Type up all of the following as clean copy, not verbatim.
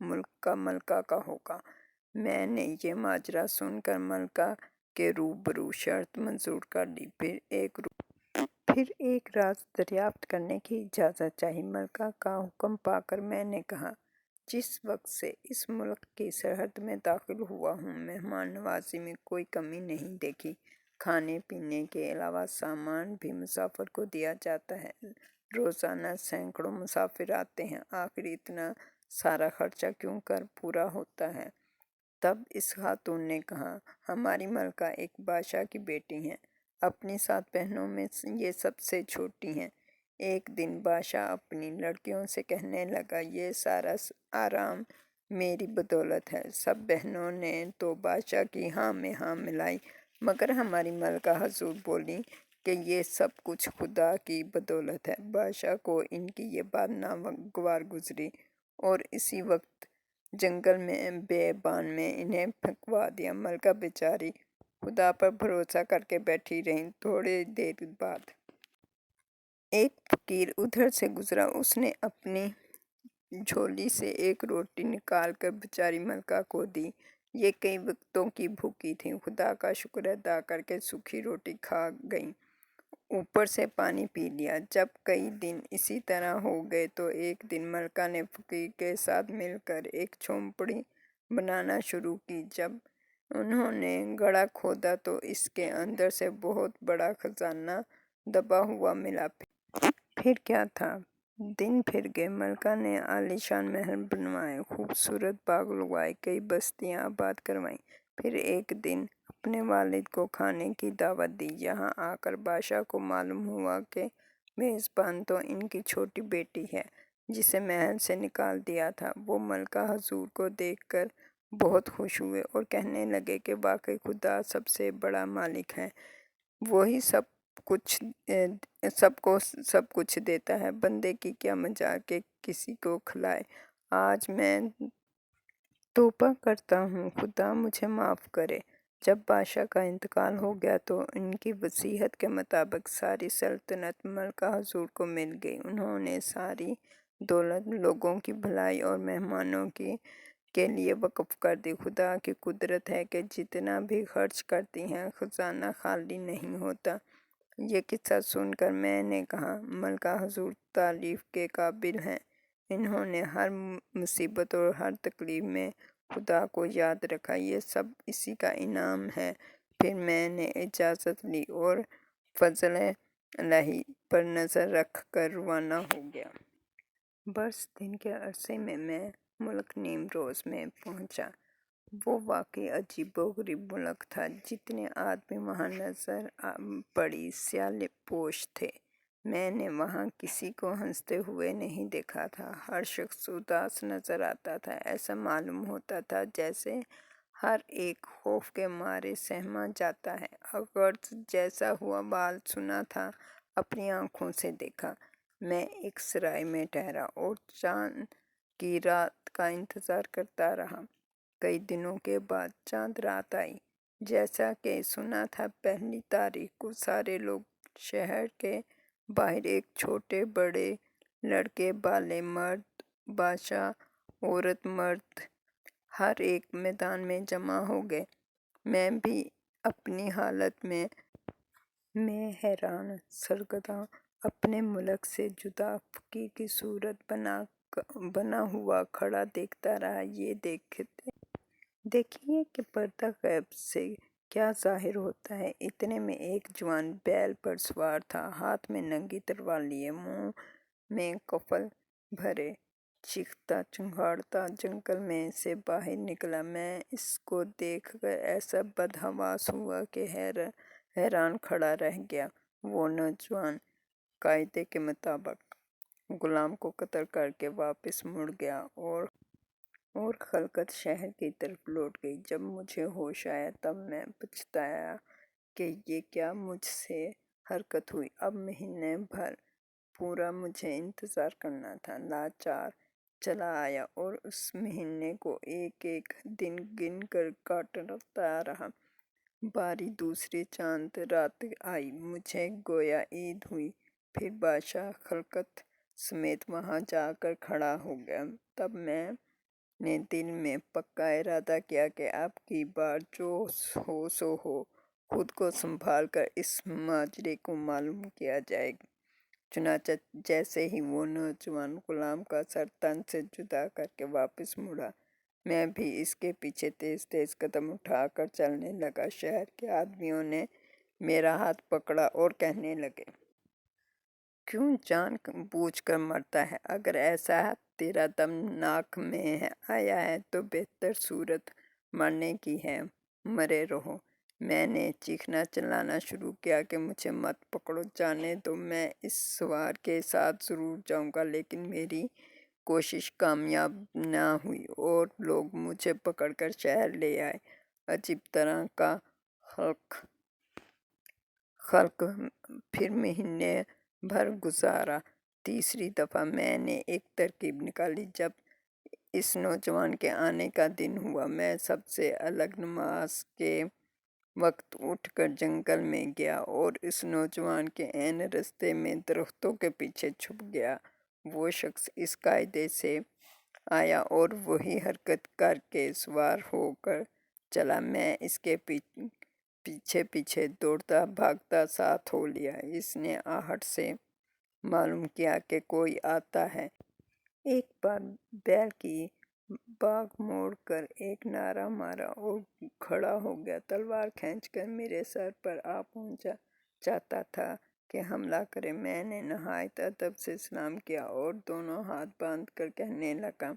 ملک کا ملکہ کا ہوگا۔ میں نے یہ ماجرا سن کر ملکہ کے روبرو شرط منظور کر لی۔ پھر ایک راز دریافت کرنے کی اجازت چاہی۔ ملکہ کا حکم پا کر میں نے کہا، جس وقت سے اس ملک کی سرحد میں داخل ہوا ہوں، مہمان نوازی میں کوئی کمی نہیں دیکھی۔ کھانے پینے کے علاوہ سامان بھی مسافر کو دیا جاتا ہے۔ روزانہ سینکڑوں مسافر آتے ہیں، آخر اتنا سارا خرچہ کیوں کر پورا ہوتا ہے؟ تب اس خاتون نے کہا، ہماری ملکہ ایک بادشاہ کی بیٹی ہیں، اپنی 7 بہنوں میں یہ سب سے چھوٹی ہیں۔ ایک دن بادشاہ اپنی لڑکیوں سے کہنے لگا، یہ سارا آرام میری بدولت ہے۔ سب بہنوں نے تو بادشاہ کی ہاں میں ہاں ملائی، مگر ہماری ملکہ حضور بولی کہ یہ سب کچھ خدا کی بدولت ہے۔ بادشاہ کو ان کی یہ بات ناگوار گزری اور اسی وقت جنگل میں بیابان میں انہیں پھینکوا دیا۔ ملکہ بیچاری خدا پر بھروسہ کر کے بیٹھی رہیں۔ تھوڑی دیر بعد ایک فقیر ادھر سے گزرا۔ اس نے اپنی جھولی سے ایک روٹی نکال کر بیچاری ملکہ کو دی۔ یہ کئی وقتوں کی بھوکی تھیں، خدا کا شکر ادا کر کے سوکھی روٹی کھا گئیں، اوپر سے پانی پی لیا۔ جب کئی دن اسی طرح ہو گئے تو ایک دن ملکہ نے فقیر کے ساتھ مل کر ایک جھونپڑی بنانا شروع کی۔ جب انہوں نے گڑھا کھودا تو اس کے اندر سے بہت بڑا خزانہ دبا ہوا ملا۔ پھر کیا تھا، دن پھر گئے، ملکہ نے عالیشان محل بنوائے، خوبصورت باغ لگوائے، کئی بستیاں آباد کروائیں۔ پھر ایک دن اپنے والد کو کھانے کی دعوت دی۔ یہاں آ کر بادشاہ کو معلوم ہوا کہ میزبان تو ان کی چھوٹی بیٹی ہے، جسے محل سے نکال دیا تھا۔ وہ ملکہ حضور کو دیکھ کر بہت خوش ہوئے اور کہنے لگے کہ واقعی خدا سب سے بڑا مالک ہے، وہی سب کو سب کچھ دیتا ہے، بندے کی کیا مجال کہ کسی کو کھلائے۔ آج میں توبہ کرتا ہوں، خدا مجھے معاف کرے۔ جب بادشاہ کا انتقال ہو گیا تو ان کی وصیت کے مطابق ساری سلطنت ملکہ حضور کو مل گئی۔ انہوں نے ساری دولت لوگوں کی بھلائی اور مہمانوں کے لیے وقف کر دی۔ خدا کی قدرت ہے کہ جتنا بھی خرچ کرتی ہیں، خزانہ خالی نہیں ہوتا۔ یہ قصہ سن کر میں نے کہا، ملکہ حضور تعریف کے قابل ہیں، انہوں نے ہر مصیبت اور ہر تکلیف میں خدا کو یاد رکھا، یہ سب اسی کا انعام ہے۔ پھر میں نے اجازت لی اور فضل الہی پر نظر رکھ کر روانہ ہو گیا۔ بس دن کے عرصے میں ملک نیمروز میں پہنچا۔ وہ واقعی عجیب و غریب ملک تھا۔ جتنے آدمی وہاں نظر پڑی سیاہ پوش تھے۔ میں نے وہاں کسی کو ہنستے ہوئے نہیں دیکھا تھا، ہر شخص اداس نظر آتا تھا۔ ایسا معلوم ہوتا تھا جیسے ہر ایک خوف کے مارے سہما جاتا ہے۔ اگرچہ جیسا احوال سنا تھا اپنی آنکھوں سے دیکھا۔ میں ایک سرائے میں ٹھہرا اور چاند کی رات کا انتظار کرتا رہا۔ کئی دنوں کے بعد چاند رات آئی۔ جیسا کہ سنا تھا، پہلی تاریخ کو سارے لوگ شہر کے باہر ایک چھوٹے بڑے لڑکے بالے، مرد بادشاہ، عورت مرد، ہر ایک میدان میں جمع ہو گئے۔ میں بھی اپنی حالت میں حیران سرگرداں اپنے ملک سے جدا فقیر کی صورت بنا ہوا کھڑا دیکھتا رہا۔ یہ دیکھیے کہ پردہ غیب سے کیا ظاہر ہوتا ہے۔ اتنے میں ایک جوان بیل پر سوار تھا، ہاتھ میں ننگی تلوار لیے، منہ میں قفل بھرے، چیختا چنگھاڑتا جنگل میں سے باہر نکلا۔ میں اس کو دیکھ کر ایسا بدحواس ہوا کہ حیران کھڑا رہ گیا۔ وہ نوجوان قاعدے کے مطابق غلام کو قتل کر کے واپس مڑ گیا اور خلقت شہر کی طرف لوٹ گئی۔ جب مجھے ہوش آیا تب میں پچھتایا کہ یہ کیا مجھ سے حرکت ہوئی۔ اب مہینے بھر پورا مجھے انتظار کرنا تھا۔ لاچار چلا آیا اور اس مہینے کو ایک ایک دن گن کر کاٹتا رہا۔ باری دوسری چاند رات آئی، مجھے گویا عید ہوئی۔ پھر بادشاہ خلقت سمیت وہاں جا کر کھڑا ہو گیا۔ تب میں نے دل میں پکا ارادہ کیا کہ اب کی بار جو ہو سو ہو، خود کو سنبھال کر اس ماجرے کو معلوم کیا جائے گا۔ چنانچہ جیسے ہی وہ نوجوان غلام کا سر تن سے جدا کر کے واپس مڑا، میں بھی اس کے پیچھے تیز تیز قدم اٹھا کر چلنے لگا۔ شہر کے آدمیوں نے میرا ہاتھ پکڑا اور کہنے لگے، کیوں جان بوجھ کر مرتا ہے؟ اگر ایسا تیرا دم ناک میں آیا ہے تو بہتر صورت مرنے کی ہے، مرے رہو۔ میں نے چیخنا چلانا شروع کیا کہ مجھے مت پکڑو، جانے دو، میں اس سوار کے ساتھ ضرور جاؤں گا۔ لیکن میری کوشش کامیاب نہ ہوئی اور لوگ مجھے پکڑ کر شہر لے آئے۔ عجیب طرح کا خلق پھر مہینے بھر گزارا۔ تیسری دفعہ میں نے ایک ترکیب نکالی۔ جب اس نوجوان کے آنے کا دن ہوا، میں سب سے الگ نماز کے وقت اٹھ کر جنگل میں گیا اور اس نوجوان کے عین رستے میں درختوں کے پیچھے چھپ گیا۔ وہ شخص اس قاعدے سے آیا اور وہی حرکت کر کے سوار ہو کر چلا۔ میں اس کے پیچھے پیچھے دوڑتا بھاگتا ساتھ ہو لیا۔ اس نے آہٹ سے معلوم کیا کہ کوئی آتا ہے۔ ایک بار بیل کی باگھ موڑ کر ایک نعرہ مارا اور کھڑا ہو گیا، تلوار کھینچ کر میرے سر پر آ پہنچا، چاہتا تھا کہ حملہ کرے۔ میں نے نہایت ادب سے سلام کیا اور دونوں ہاتھ باندھ کر کہنے لگا،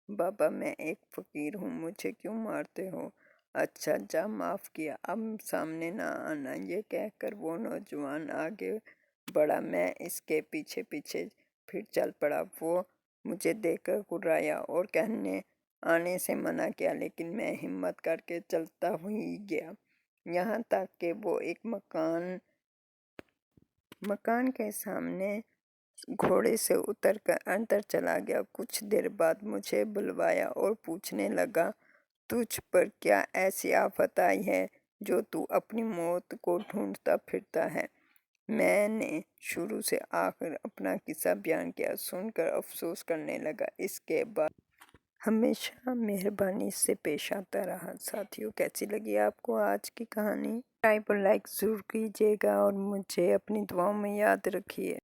بابا میں ایک فقیر ہوں، مجھے کیوں مارتے ہو؟ اچھا جا، معاف کیا، اب سامنے نہ آنا۔ یہ کہہ کر وہ نوجوان آگے بڑھا، میں اس کے پیچھے پیچھے پھر چل پڑا۔ وہ مجھے دیکھ کر گھبرایا اور آنے سے منع کیا، لیکن میں ہمت کر کے چلتا ہی گیا، یہاں تک کہ وہ ایک مکان کے سامنے گھوڑے سے اتر کر اندر چلا گیا۔ کچھ دیر بعد مجھے بلوایا اور پوچھنے لگا، تجھ پر کیا ایسی آفت آئی ہے جو تو اپنی موت کو ڈھونڈتا پھرتا ہے؟ میں نے شروع سے آخر اپنا قصہ بیان کیا۔ سن کر افسوس کرنے لگا۔ اس کے بعد ہمیشہ مہربانی سے پیش آتا رہا۔ ساتھیو، کیسی لگی آپ کو آج کی کہانی؟ سبسکرائب اور لائک ضرور کیجیے گا اور مجھے اپنی دعاؤں میں یاد رکھیے۔